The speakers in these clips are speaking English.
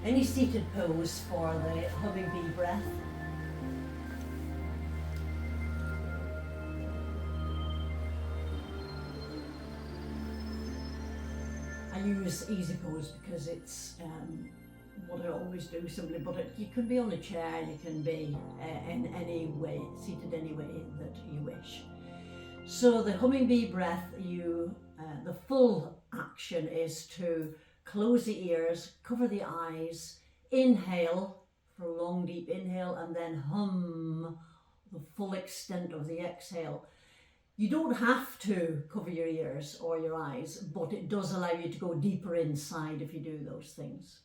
any seated pose for the humming bee breath. I use easy pose because it's what I always do simply, but you can be on a chair, you can be in any way, seated any way that you wish. So the humming bee breath, the full action is to close the ears, cover the eyes, inhale for a long deep inhale, and then hum the full extent of the exhale. You don't have to cover your ears or your eyes, but it does allow you to go deeper inside if you do those things.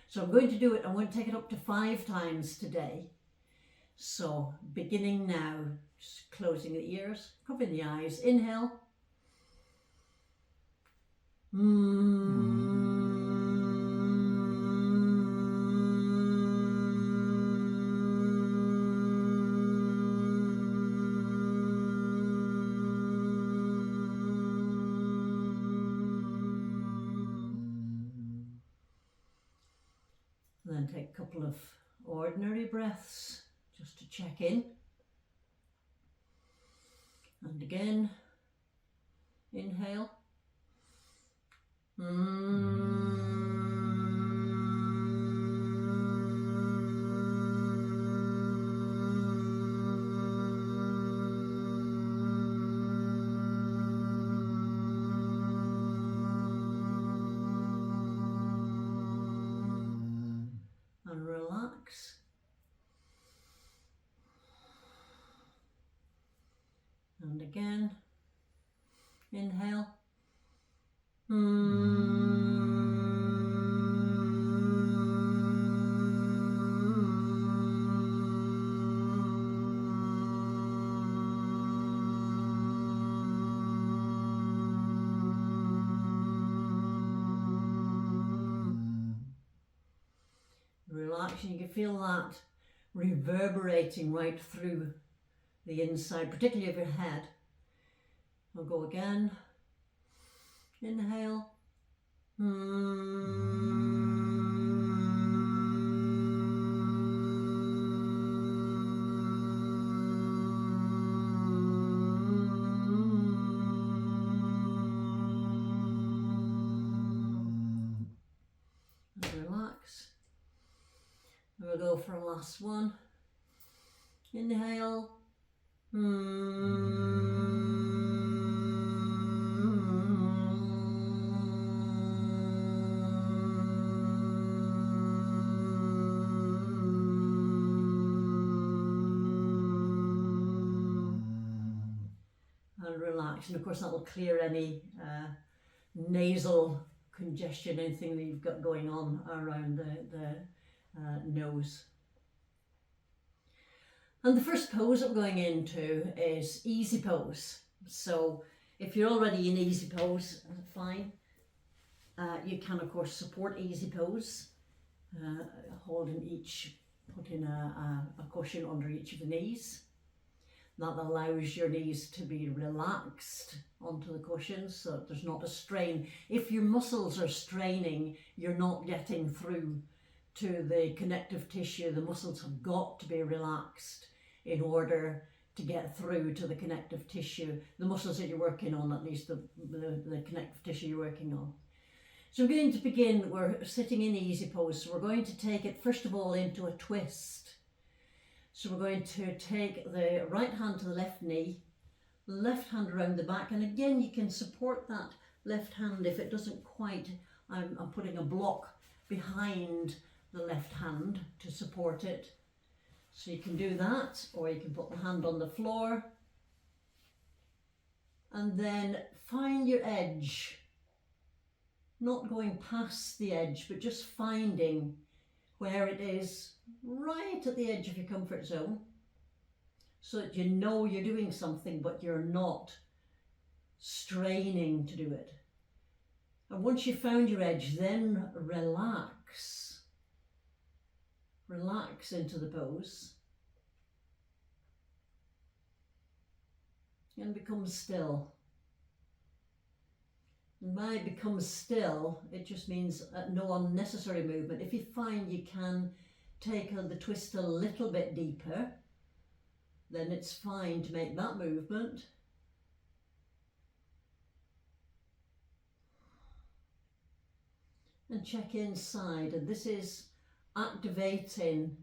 So I'm going to do it, I'm going to take it up to 5 times today. So beginning now, just closing the ears, covering the eyes, inhale. And then take a couple of ordinary breaths just to check in. And again, inhale. And relax. And again, inhale. Relax, and you can feel that reverberating right through the inside, particularly of your head. I'll go again. Inhale. And relax. And we'll go for a last one. Inhale. And relax, and of course that will clear any nasal congestion, anything that you've got going on around the nose. And the first pose that we're going into is easy pose. So if you're already in easy pose, fine. You can of course support easy pose, putting a cushion under each of the knees. That allows your knees to be relaxed onto the cushions so that there's not a strain. If your muscles are straining, you're not getting through to the connective tissue. The muscles have got to be relaxed in order to get through to the connective tissue. The muscles that you're working on, at least the connective tissue you're working on. So we're going to begin, we're sitting in easy pose. So we're going to take it first of all into a twist. So we're going to take the right hand to the left knee, left hand around the back, and again you can support that left hand if it doesn't quite, I'm putting a block behind the left hand to support it. So you can do that, or you can put the hand on the floor and then find your edge, not going past the edge, but just finding where it is right at the edge of your comfort zone, so that you know you're doing something but you're not straining to do it. And once you've found your edge, then relax into the pose and become still. And by become still, it just means no unnecessary movement. If you find you can take the twist a little bit deeper, then it's fine to make that movement. And check inside, and this is activating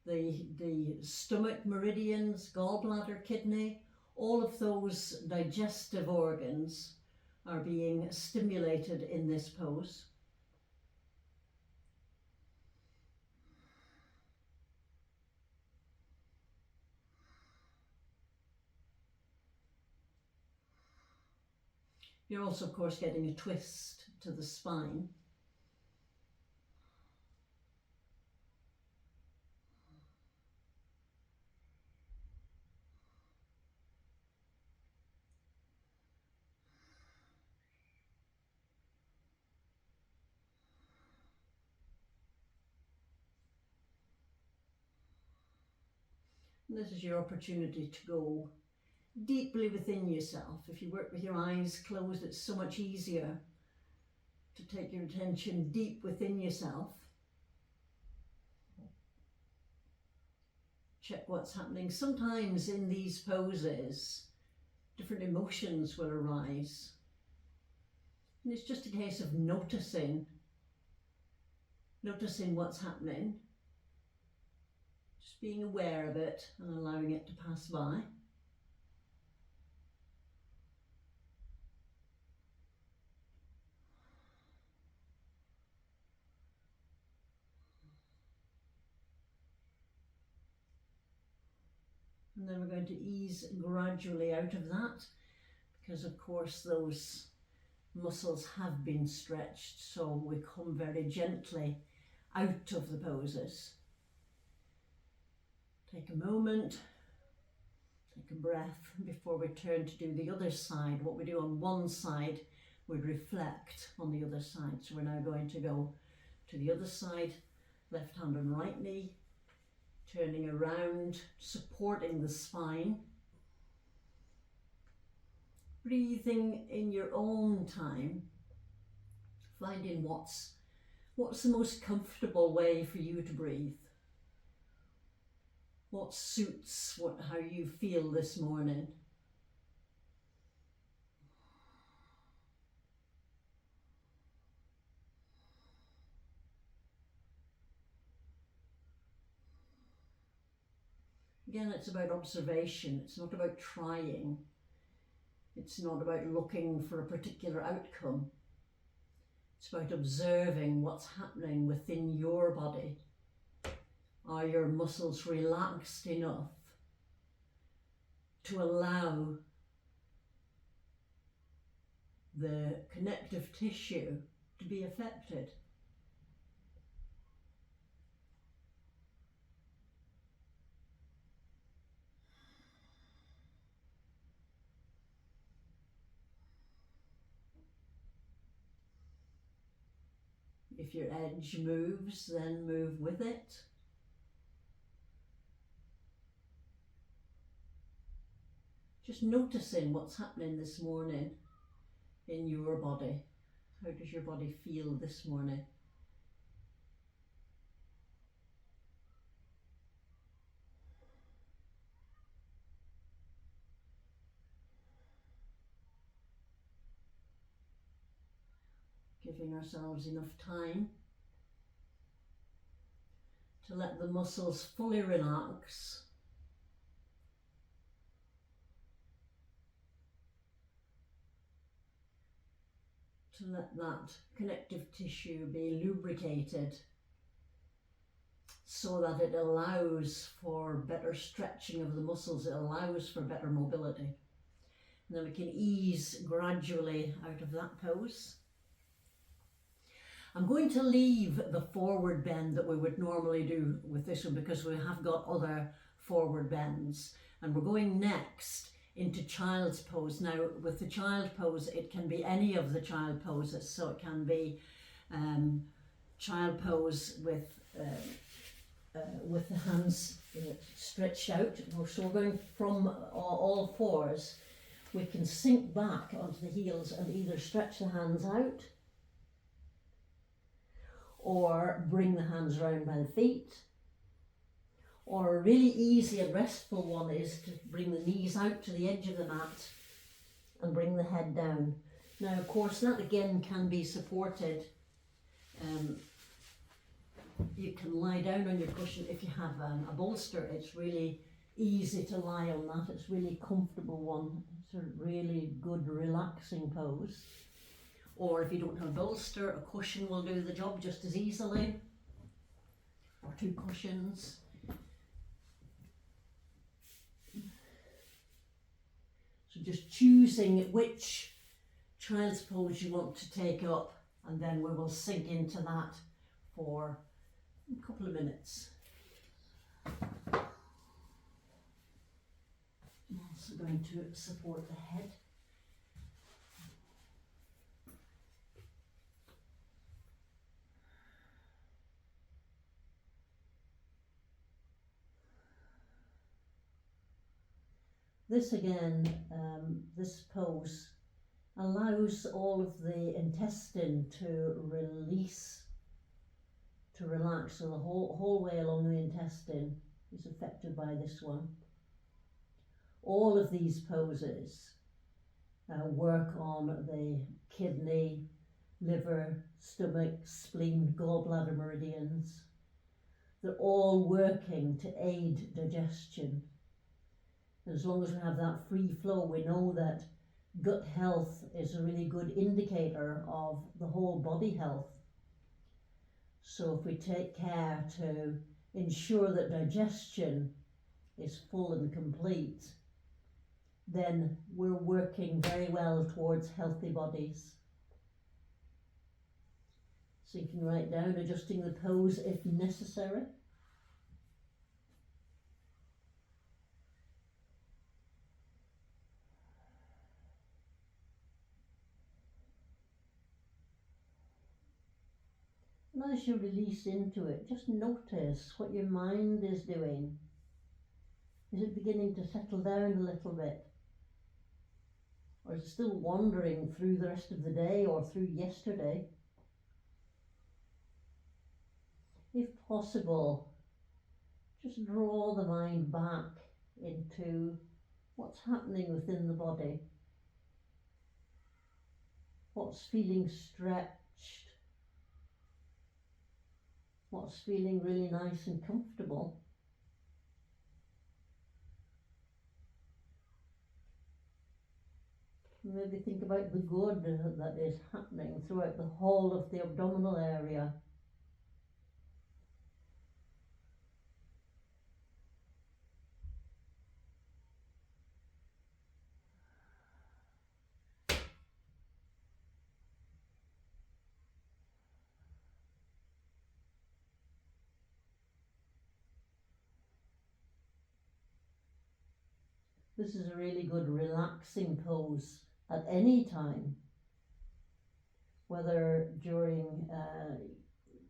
the stomach meridians, gallbladder, kidney, all of those digestive organs are being stimulated in this pose. You're also, of course, getting a twist to the spine. And this is your opportunity to go deeply within yourself. If you work with your eyes closed, it's so much easier to take your attention deep within yourself. Check what's happening. Sometimes in these poses, different emotions will arise. And it's just a case of noticing what's happening, just being aware of it and allowing it to pass by. And then we're going to ease gradually out of that, because of course those muscles have been stretched, so we come very gently out of the poses. Take a moment, take a breath before we turn to do the other side. What we do on one side, we reflect on the other side. So we're now going to go to the other side, left hand and right knee, turning around, supporting the spine. Breathing in your own time, finding what's the most comfortable way for you to breathe. What suits how you feel this morning. Again, it's about observation. It's not about trying. It's not about looking for a particular outcome. It's about observing what's happening within your body. Are your muscles relaxed enough to allow the connective tissue to be affected? If your edge moves, then move with it. Just noticing what's happening this morning in your body. How does your body feel this morning? Giving ourselves enough time to let the muscles fully relax. To let that connective tissue be lubricated so that it allows for better stretching of the muscles, it allows for better mobility. And then we can ease gradually out of that pose. I'm going to leave the forward bend that we would normally do with this one because we have got other forward bends. And we're going next into child's pose. Now with the child pose, it can be any of the child poses. So it can be child pose with the hands stretched out. So we're going from all fours. we can sink back onto the heels and either stretch the hands out or bring the hands round by the feet. Or a really easy and restful one is to bring the knees out to the edge of the mat and bring the head down. Now, of course, that again can be supported. You can lie down on your cushion if you have a bolster. It's really easy to lie on that. It's really comfortable one. It's a really good relaxing pose. Or if you don't have a bolster, a cushion will do the job just as easily. Or two cushions. So just choosing which child's pose you want to take up, and then we will sink into that for a couple of minutes. I'm also going to support the head. This again, this pose allows all of the intestine to release, to relax. So the whole way along the intestine is affected by this one. All of these poses work on the kidney, liver, stomach, spleen, gallbladder meridians. They're all working to aid digestion. And as long as we have that free flow, we know that gut health is a really good indicator of the whole body health. So if we take care to ensure that digestion is full and complete, then we're working very well towards healthy bodies. Sinking right down, adjusting the pose if necessary. And as you release into it, just notice what your mind is doing. Is it beginning to settle down a little bit? Or is it still wandering through the rest of the day or through yesterday? If possible, just draw the mind back into what's happening within the body. What's feeling stretched? What's feeling really nice and comfortable? Maybe think about the good that is happening throughout the whole of the abdominal area. This is a really good relaxing pose at any time, whether during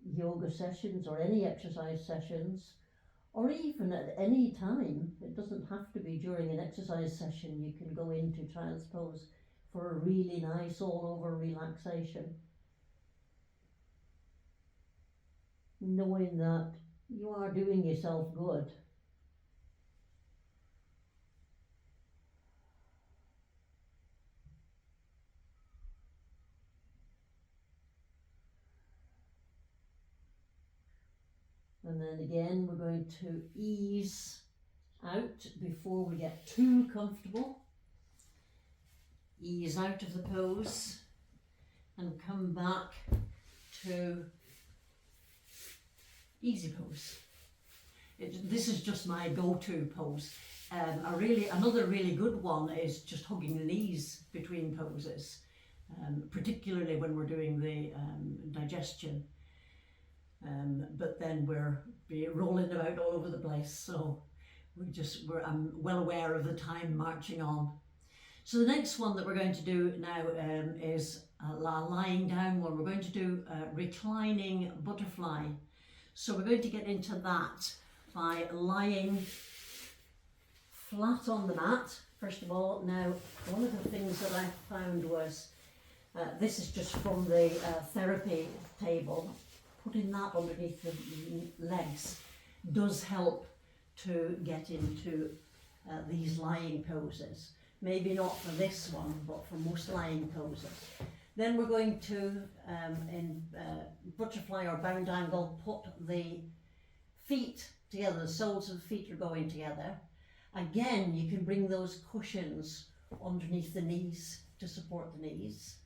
yoga sessions or any exercise sessions, or even at any time. It doesn't have to be during an exercise session. You can go into child's pose for a really nice all-over relaxation, knowing that you are doing yourself good. And then again, we're going to ease out before we get too comfortable. Ease out of the pose and come back to easy pose. This is just my go-to pose. Another really good one is just hugging the knees between poses, particularly when we're doing the digestion. But then we're rolling about all over the place, so I'm well aware of the time marching on. So the next one that we're going to do now is a lying down one. We're going to do a reclining butterfly. So we're going to get into that by lying flat on the mat First of all, now, one of the things that I found was, this is just from the therapy table, putting that underneath the legs does help to get into these lying poses. Maybe not for this one, but for most lying poses. Then we're going to, in butterfly or bound angle, put the feet together, the soles of the feet are going together. Again, you can bring those cushions underneath the knees to support the knees.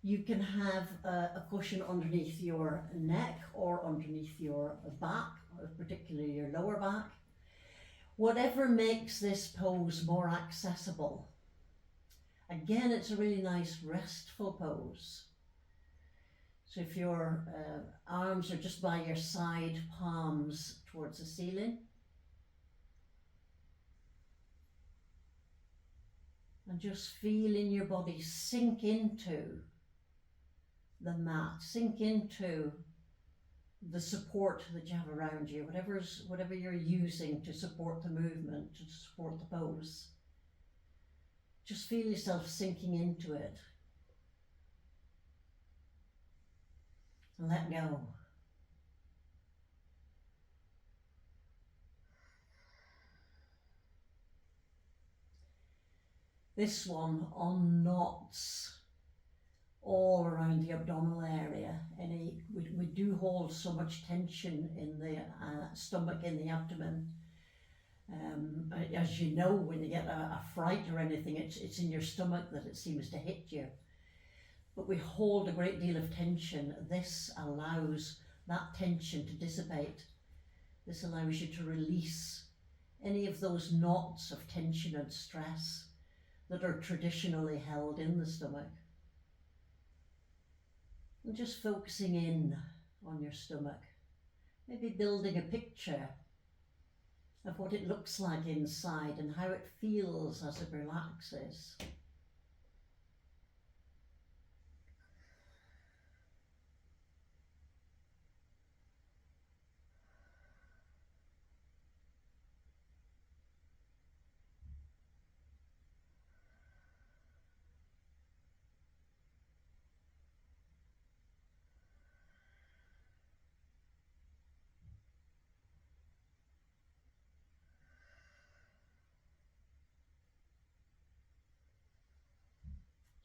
You can have a cushion underneath your neck or underneath your back, or particularly your lower back. Whatever makes this pose more accessible. Again, it's a really nice restful pose. So if your arms are just by your side, palms towards the ceiling. And just feeling your body sink into the mat, sink into the support that you have around you, whatever you're using to support the movement, to support the pose. Just feel yourself sinking into it. And let go. This one on knots all around the abdominal area. We do hold so much tension in the stomach, in the abdomen. As you know, when you get a fright or anything, it's in your stomach that it seems to hit you. But we hold a great deal of tension. This allows that tension to dissipate. This allows you to release any of those knots of tension and stress that are traditionally held in the stomach. And just focusing in on your stomach. Maybe building a picture of what it looks like inside and how it feels as it relaxes.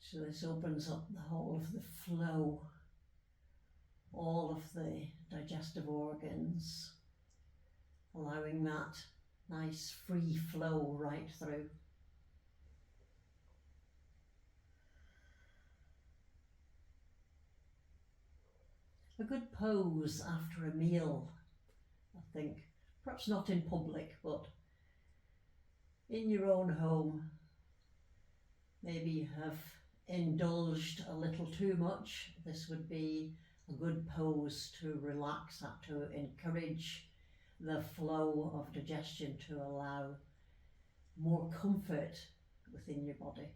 So this opens up the whole of the flow, all of the digestive organs, allowing that nice free flow right through. A good pose after a meal, I think, perhaps not in public, but in your own home. Maybe you have indulged a little too much. This would be a good pose to relax that, to encourage the flow of digestion, to allow more comfort within your body.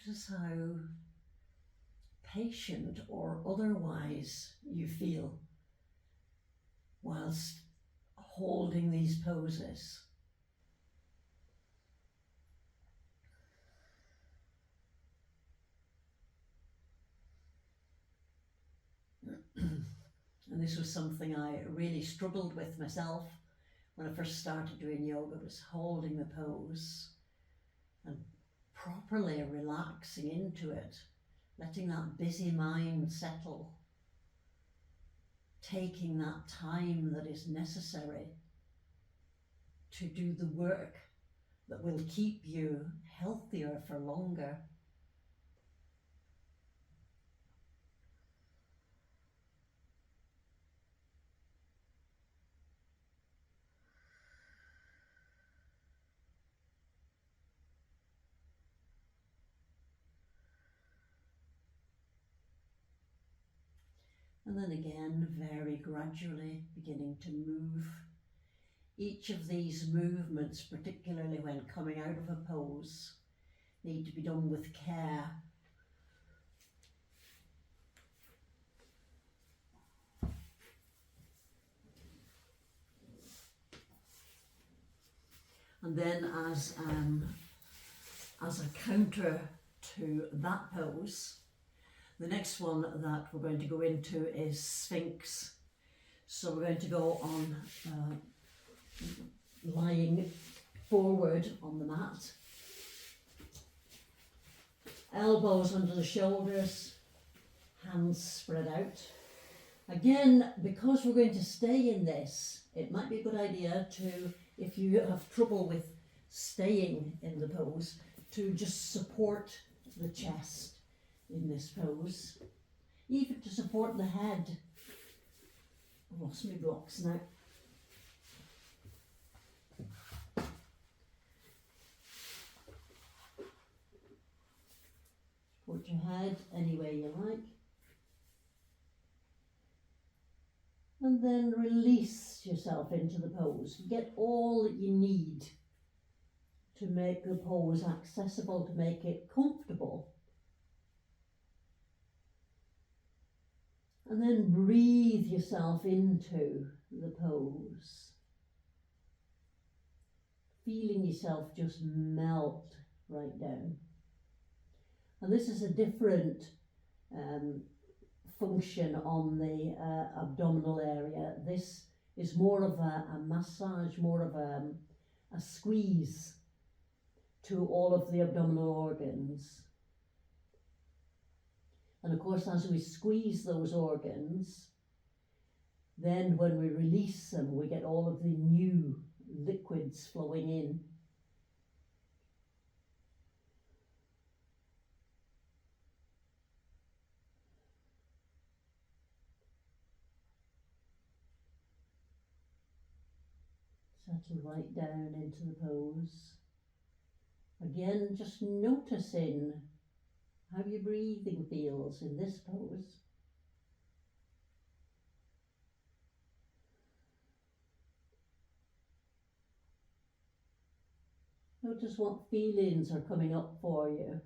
Notice how patient or otherwise you feel whilst holding these poses. And this was something I really struggled with myself when I first started doing yoga, was holding the pose and properly relaxing into it, letting that busy mind settle, taking that time that is necessary to do the work that will keep you healthier for longer. And then again, very gradually beginning to move. Each of these movements, particularly when coming out of a pose, need to be done with care. And then as a counter to that pose, the next one that we're going to go into is Sphinx. So we're going to go on lying forward on the mat, elbows under the shoulders, hands spread out. Again, because we're going to stay in this, it might be a good idea to, if you have trouble with staying in the pose, to just support the chest in this pose, even to support the head. I've lost my blocks now. Support your head any way you like. And then release yourself into the pose. Get all that you need to make the pose accessible, to make it comfortable. And then breathe yourself into the pose. Feeling yourself just melt right down. And this is a different function on the abdominal area. This is more of a massage, more of a squeeze to all of the abdominal organs. And of course, as we squeeze those organs, then when we release them, we get all of the new liquids flowing in. Settle right down into the pose. Again, just noticing how your breathing feels in this pose. Notice what feelings are coming up for you.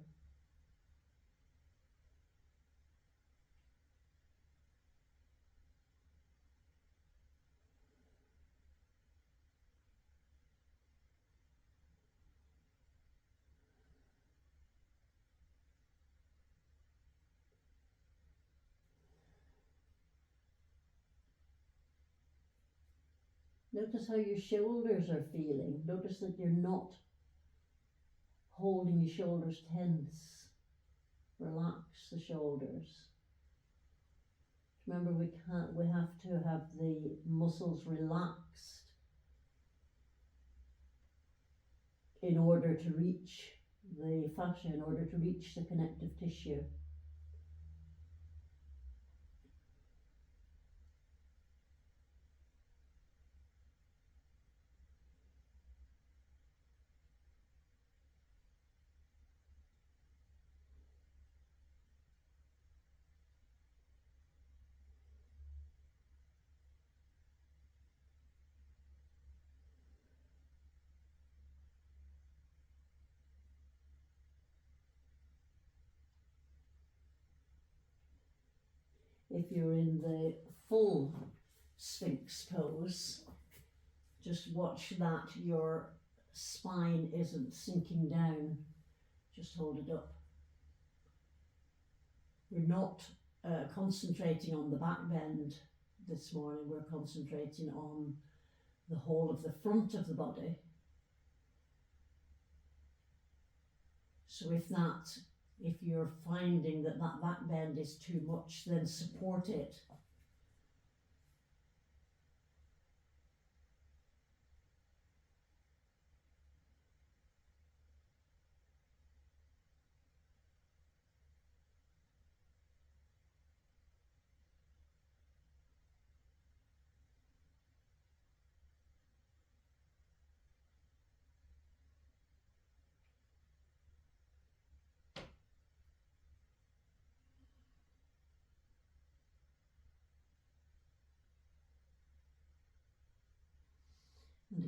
Notice how your shoulders are feeling. Notice that you're not holding your shoulders tense. Relax the shoulders. Remember, we have to have the muscles relaxed in order to reach the fascia, in order to reach the connective tissue. If you're in the full Sphinx pose, just watch that your spine isn't sinking down. Just hold it up. We're not concentrating on the back bend this morning, we're concentrating on the whole of the front of the body. So if you're finding that back bend is too much, then support it.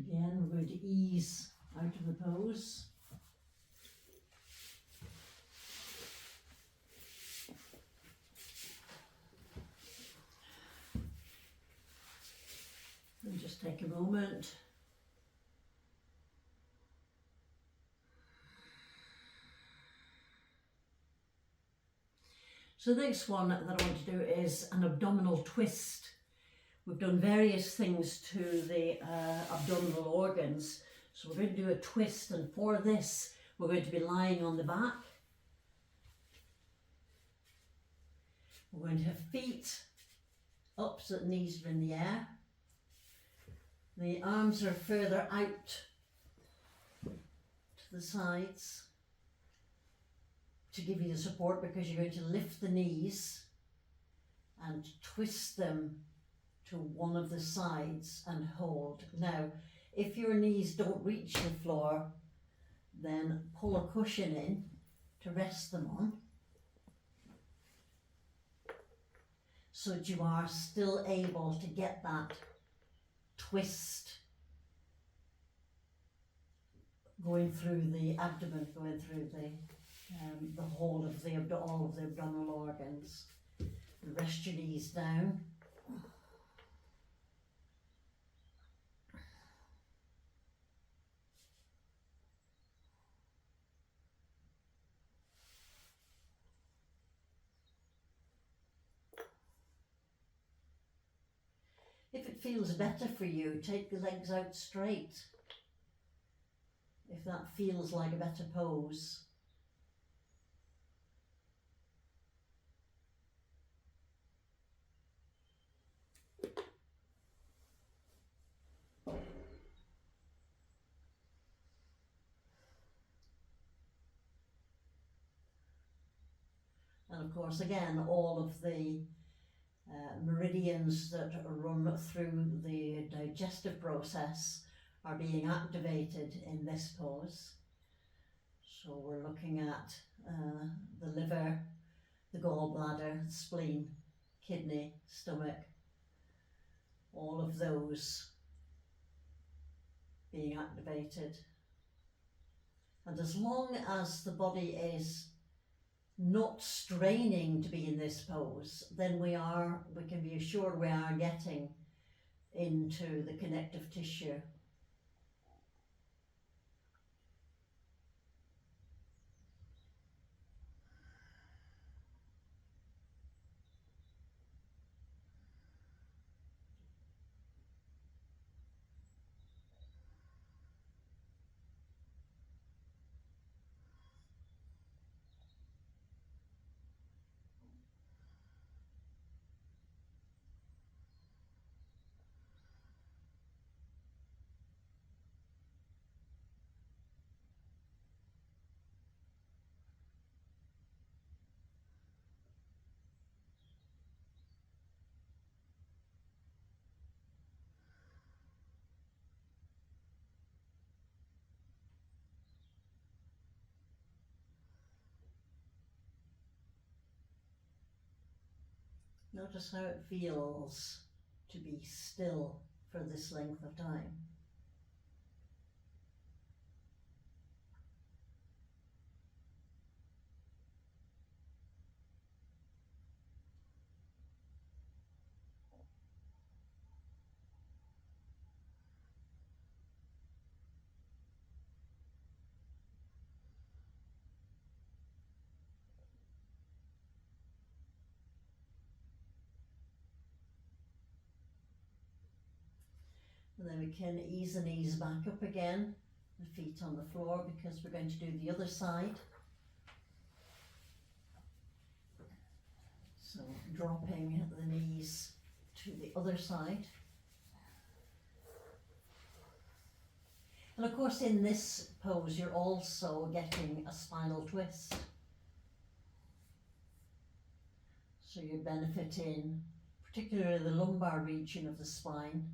Again, we're going to ease out of the pose. And just take a moment. So the next one that I want to do is an abdominal twist. We've done various things to the abdominal organs. So we're going to do a twist, and for this we're going to be lying on the back. We're going to have feet up so the knees are in the air. The arms are further out to the sides to give you the support, because you're going to lift the knees and twist them to one of the sides and hold. Now, if your knees don't reach the floor, then pull a cushion in to rest them on, so that you are still able to get that twist going through the abdomen, going through the whole of all of the abdominal organs. Rest your knees down. If it feels better for you, take the legs out straight. If that feels like a better pose. And of course, again, all of the meridians that run through the digestive process are being activated in this pose. So we're looking at the liver, the gallbladder, spleen, kidney, stomach, all of those being activated. And as long as the body is not straining to be in this pose, then we can be assured we are getting into the connective tissue. Notice how it feels to be still for this length of time. And then we can ease the knees back up again, the feet on the floor, because we're going to do the other side. So dropping the knees to the other side. And of course, in this pose, you're also getting a spinal twist. So you're benefiting particularly the lumbar region of the spine.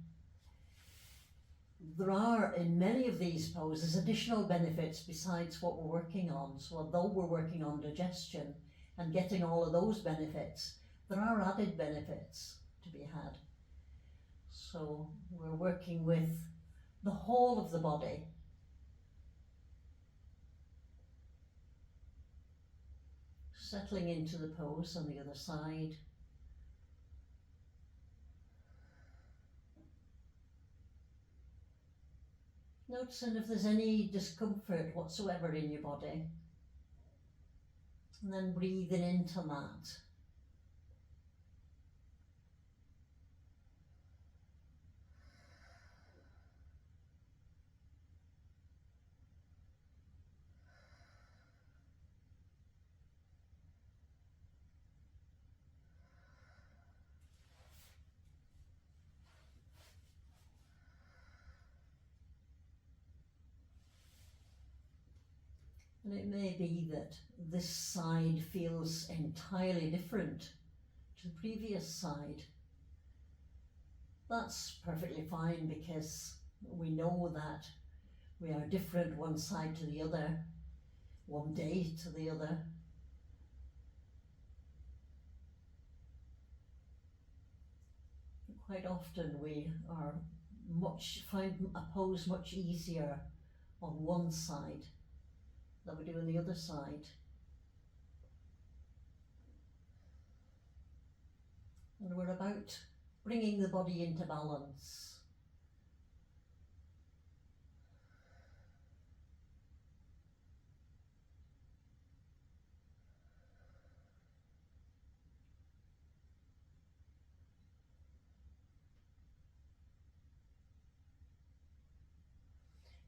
There are, in many of these poses, additional benefits besides what we're working on. So although we're working on digestion and getting all of those benefits, there are added benefits to be had. So we're working with the whole of the body. Settling into the pose on the other side. Noticing if there's any discomfort whatsoever in your body. And then breathing into that. And it may be that this side feels entirely different to the previous side. That's perfectly fine, because we know that we are different one side to the other, one day to the other. Quite often we are find a pose much easier on one side than we do on the other side. And we're about bringing the body into balance.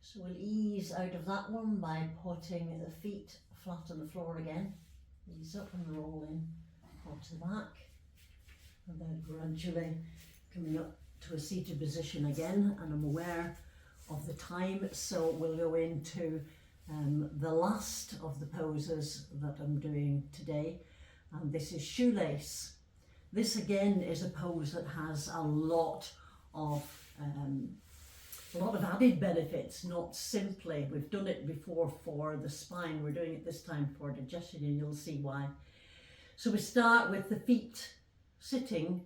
So we'll ease out of that one by putting the feet flat on the floor again. Ease up and roll in onto the back. And then gradually coming up to a seated position again. And I'm aware of the time, so we'll go into the last of the poses that I'm doing today. And this is shoelace. This again is a pose that has a lot of added benefits, not simply, we've done it before for the spine, we're doing it this time for digestion, and you'll see why. So we start with the feet sitting,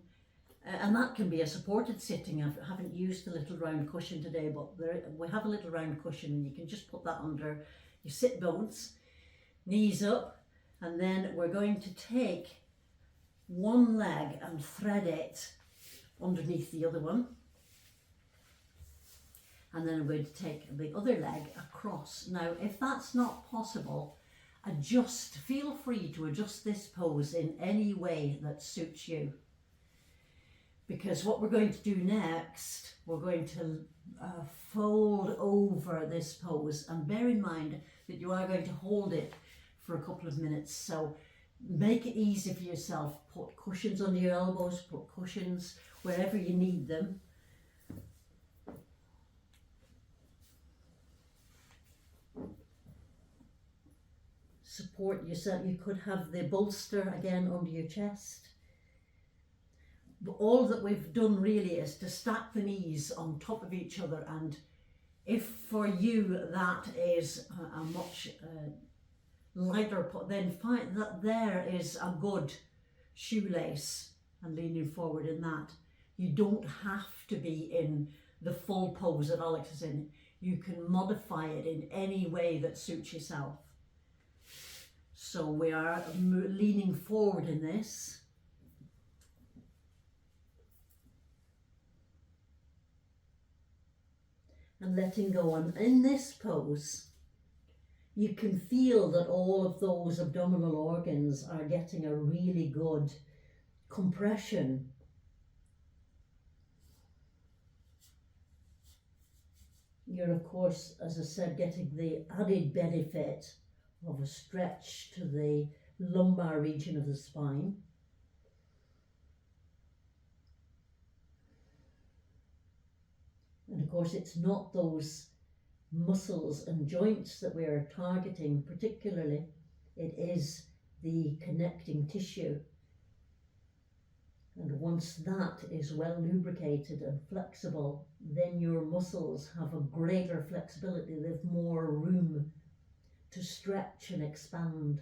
and that can be a supported sitting. I haven't used the little round cushion today, but we have a little round cushion, and you can just put that under your sit bones, knees up, and then we're going to take one leg and thread it underneath the other one. And then I'm going to take the other leg across. Now, if that's not possible, feel free to adjust this pose in any way that suits you. Because what we're going to do next, we're going to fold over this pose. And bear in mind that you are going to hold it for a couple of minutes. So make it easy for yourself. Put cushions under your elbows, put cushions wherever you need them. Support yourself. You could have the bolster again under your chest. But all that we've done really is to stack the knees on top of each other, and if for you that is a much lighter put, then find that there is a good shoelace and leaning forward in that. You don't have to be in the full pose that Alex is in. You can modify it in any way that suits yourself. So we are leaning forward in this. And letting go. And in this pose, you can feel that all of those abdominal organs are getting a really good compression. You're, of course, as I said, getting the added benefit of a stretch to the lumbar region of the spine. And of course, it's not those muscles and joints that we are targeting particularly, it is the connecting tissue. And once that is well lubricated and flexible, then your muscles have a greater flexibility, they have more room to stretch and expand.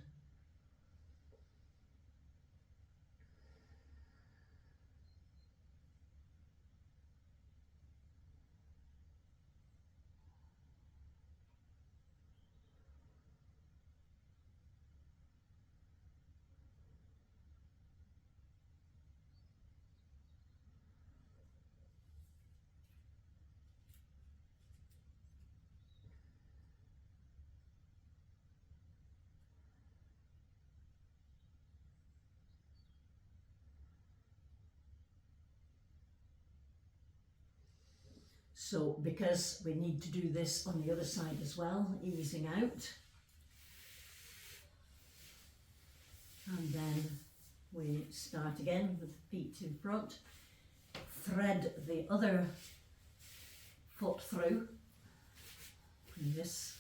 So because we need to do this on the other side as well, easing out. And then we start again with the feet in front. Thread the other foot through. And this,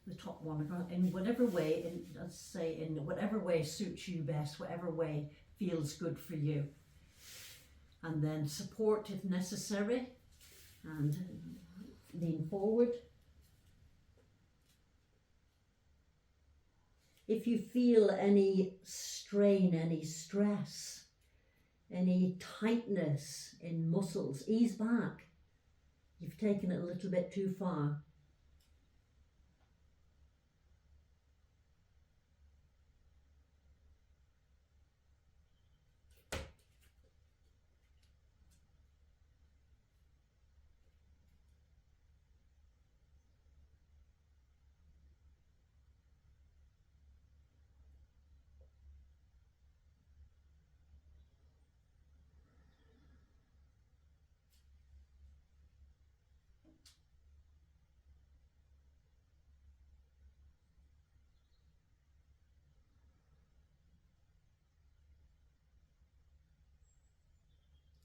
the top one, in whatever way, let's say in whatever way suits you best, whatever way feels good for you. And then support if necessary, and lean forward. If you feel any strain, any stress, any tightness in muscles, ease back. You've taken it a little bit too far.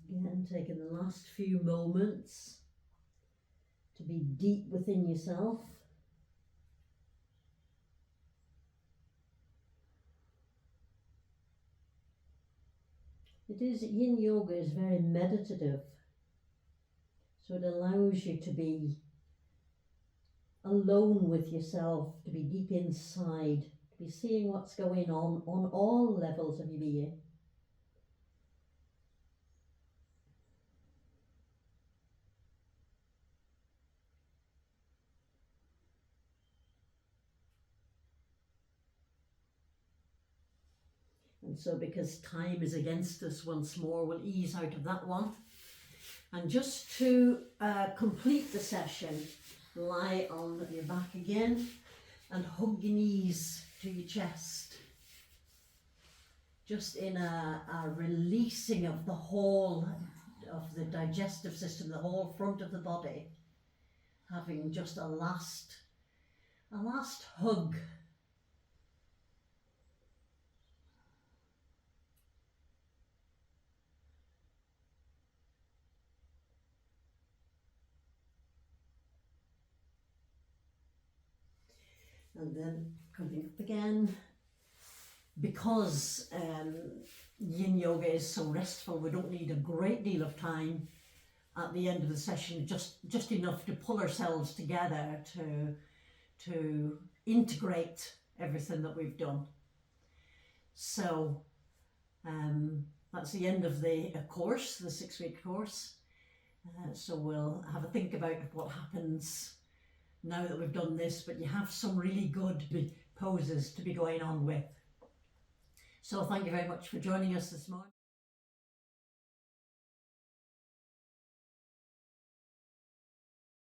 Again, taking the last few moments to be deep within yourself. Yin yoga is very meditative, so it allows you to be alone with yourself, to be deep inside, to be seeing what's going on all levels of your being. And so because time is against us once more, we'll ease out of that one. And just to complete the session, lie on your back again and hug your knees to your chest. Just in a releasing of the whole of the digestive system, the whole front of the body, having just a last hug. And then coming up again. Because yin yoga is so restful, we don't need a great deal of time at the end of the session, just enough to pull ourselves together to integrate everything that we've done. So that's the end of the course, the 6-week course. So we'll have a think about what happens now that we've done this, but you have some really good poses to be going on with. So thank you very much for joining us this morning.